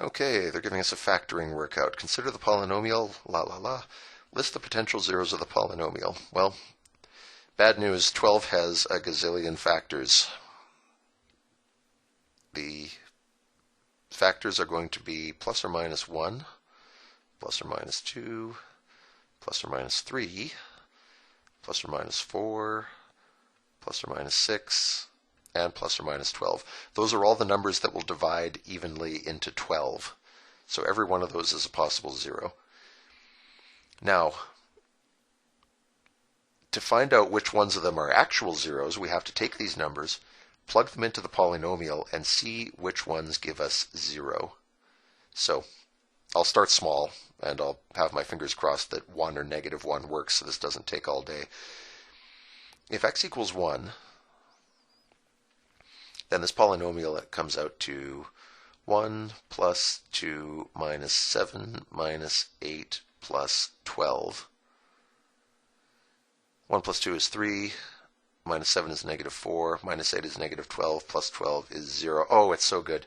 Okay, they're giving us a factoring workout. Consider the polynomial, la la la. List the potential zeros of the polynomial. Well, bad news, 12 has a gazillion factors. The factors are going to be plus or minus 1, plus or minus 2, plus or minus 3, plus or minus 4, plus or minus 6, and plus or minus 12. Those are all the numbers that will divide evenly into 12. So every one of those is a possible zero. Now, to find out which ones of them are actual zeros, we have to take these numbers, plug them into the polynomial, and see which ones give us 0. So I'll start small, and I'll have my fingers crossed that 1 or negative 1 works, so this doesn't take all day. If x equals 1, then this polynomial comes out to 1 plus 2 minus 7 minus 8 plus 12. 1 plus 2 is 3, minus 7 is negative 4, minus 8 is negative 12, plus 12 is 0. Oh, it's so good.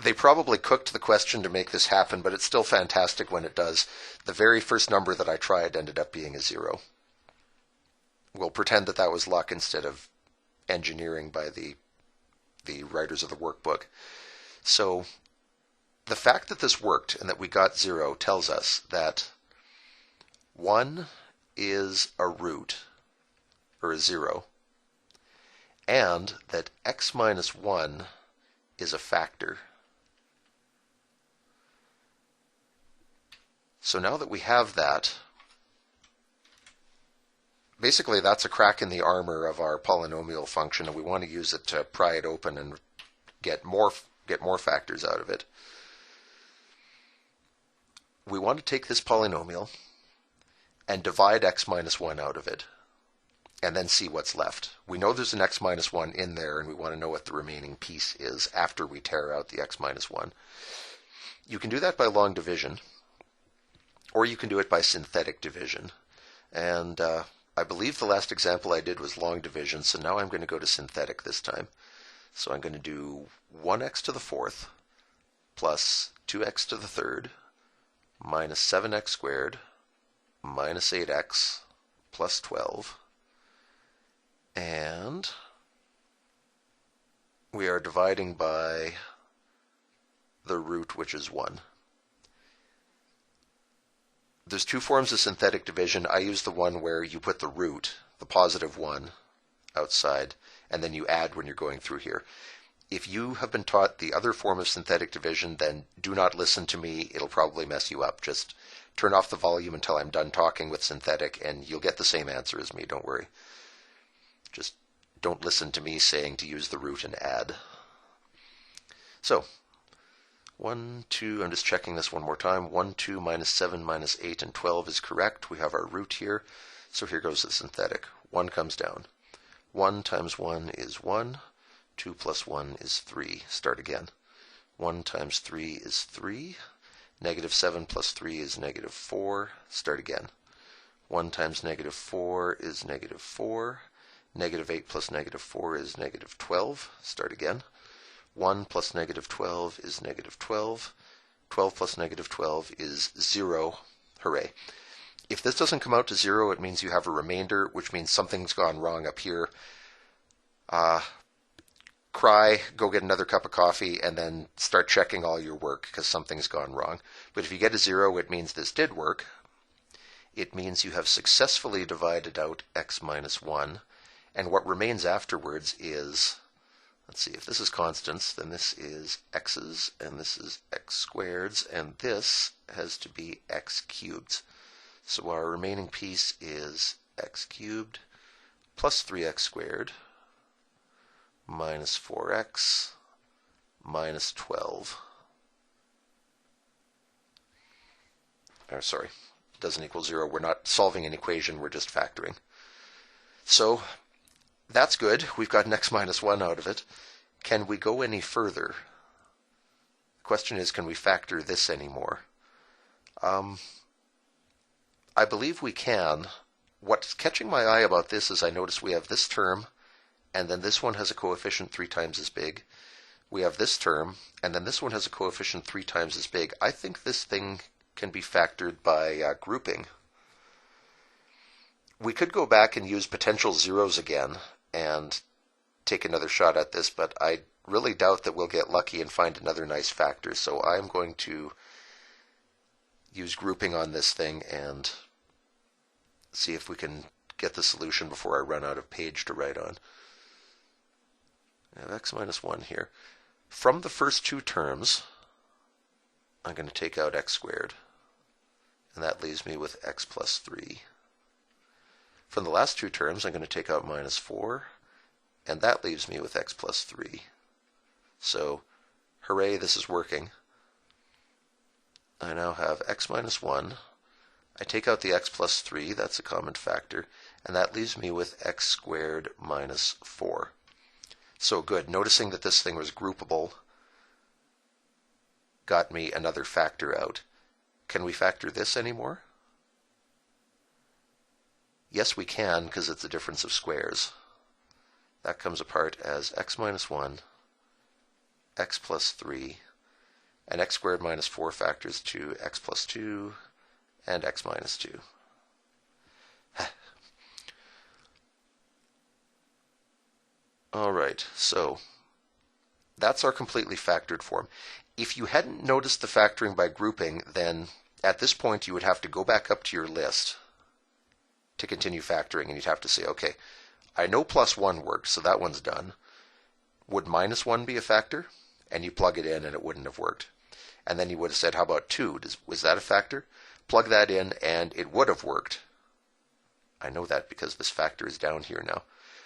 They probably cooked the question to make this happen, but it's still fantastic when it does. The very first number that I tried ended up being a 0. We'll pretend that that was luck instead of engineering by the writers of the workbook. So the fact that this worked and that we got 0 tells us that 1 is a root, or a 0, and that x minus 1 is a factor. So now that we have that, basically that's a crack in the armor of our polynomial function, and we want to use it to pry it open and get more factors out of it. We want to take this polynomial and divide x minus 1 out of it, and then see what's left. We know there's an x minus 1 in there, and we want to know what the remaining piece is after we tear out the x minus 1. You can do that by long division, or you can do it by synthetic division. And I believe the last example I did was long division, so now I'm going to go to synthetic this time. So I'm going to do 1x to the 4th plus 2x to the 3rd minus 7x squared minus 8x plus 12. And we are dividing by the root, which is 1. There's two forms of synthetic division. I use the one where you put the root, the positive 1, outside, and then you add when you're going through here. If you have been taught the other form of synthetic division, then do not listen to me. It'll probably mess you up. Just turn off the volume until I'm done talking with synthetic, and you'll get the same answer as me, don't worry. Just don't listen to me saying to use the root and add. So, 1, 2, I'm just checking this one more time. 1, 2, minus 7, minus 8, and 12 is correct. We have our root here. So here goes the synthetic. 1 comes down. 1 times 1 is 1. 2 plus 1 is 3. Start again. 1 times 3 is 3. Negative 7 plus 3 is negative 4. Start again. 1 times negative 4 is negative 4. Negative 8 plus negative 4 is negative 12. Start again. 1 plus negative 12 is negative 12. 12 plus negative 12 is 0. Hooray. If this doesn't come out to 0, it means you have a remainder, which means something's gone wrong up here. Cry, go get another cup of coffee, and then start checking all your work because something's gone wrong. But if you get a 0, it means this did work. It means you have successfully divided out x minus 1, and what remains afterwards is, let's see, if this is constants, then this is x's, and this is x squareds, and this has to be x cubed. So our remaining piece is x cubed plus 3x squared minus 4x minus 12. Or sorry, doesn't equal 0. We're not solving an equation, we're just factoring. So that's good. We've got an x minus 1 out of it. Can we go any further? The question is, can we factor this anymore? I believe we can. What's catching my eye about this is I notice we have this term, and then this one has a coefficient 3 times as big. we have this term, and then this one has a coefficient 3 times as big. I think this thing can be factored by grouping. We could go back and use potential zeros again and take another shot at this, but I really doubt that we'll get lucky and find another nice factor. So I'm going to use grouping on this thing and see if we can get the solution before I run out of page to write on. I have x minus 1 here. From the first two terms, I'm going to take out x squared, and that leaves me with x plus 3. From the last two terms, I'm going to take out minus 4, and that leaves me with x plus 3. So, hooray, this is working. I now have x minus 1. I take out the x plus 3, that's a common factor, and that leaves me with x squared minus 4. So good. Noticing that this thing was groupable got me another factor out. Can we factor this anymore? Yes, we can, because it's a difference of squares. That comes apart as x minus 1, x plus 3, and x squared minus 4 factors to x plus 2, and x minus 2. All right, so that's our completely factored form. If you hadn't noticed the factoring by grouping, then at this point you would have to go back up to your list to continue factoring, and you'd have to say, okay, I know plus 1 worked, so that one's done. Would minus 1 be a factor? And you plug it in and it wouldn't have worked. And then you would have said, how about 2? Was that a factor? Plug that in and it would have worked. I know that because this factor is down here now.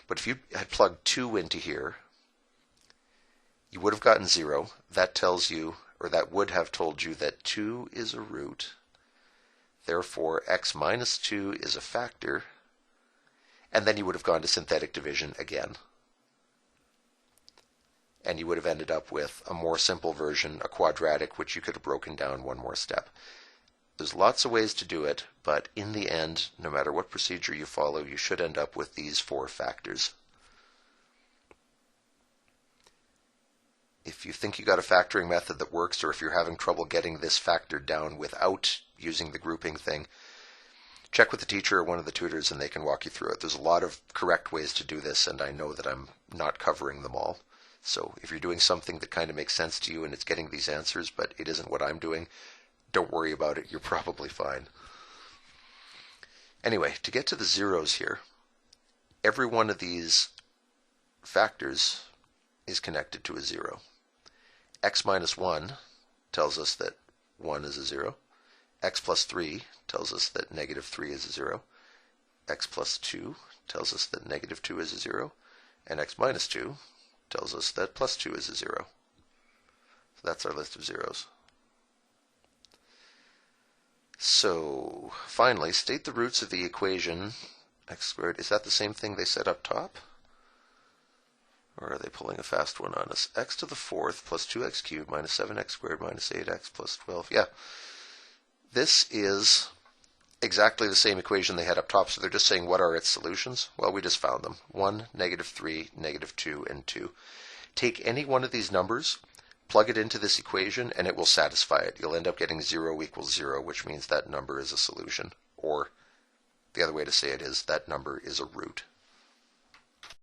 But if you had plugged 2 into here, you would have gotten 0. That tells you, or that would have told you, that 2 is a root. Therefore, x minus 2 is a factor. And then you would have gone to synthetic division again. And you would have ended up with a more simple version, a quadratic, which you could have broken down one more step. There's lots of ways to do it, but in the end, no matter what procedure you follow, you should end up with these 4 factors. If you think you got a factoring method that works, or if you're having trouble getting this factored down without using the grouping thing, check with the teacher or one of the tutors and they can walk you through it. There's a lot of correct ways to do this, and I know that I'm not covering them all. So if you're doing something that kind of makes sense to you and it's getting these answers, but it isn't what I'm doing, don't worry about it. You're probably fine. Anyway, to get to the zeros here, every one of these factors is connected to a 0. X minus 1 tells us that 1 is a 0. X plus 3 tells us that negative 3 is a 0. X plus 2 tells us that negative 2 is a 0. And x minus 2 tells us that plus 2 is a 0. So that's our list of zeros. So, finally, state the roots of the equation x squared. Is that the same thing they said up top? Or are they pulling a fast one on us? X to the 4th plus 2x cubed minus 7x squared minus 8x plus 12. Yeah. This is exactly the same equation they had up top, so they're just saying what are its solutions? Well, we just found them. 1, negative 3, negative 2, and 2. Take any one of these numbers, plug it into this equation, and it will satisfy it. You'll end up getting 0 equals 0, which means that number is a solution. Or the other way to say it is that number is a root.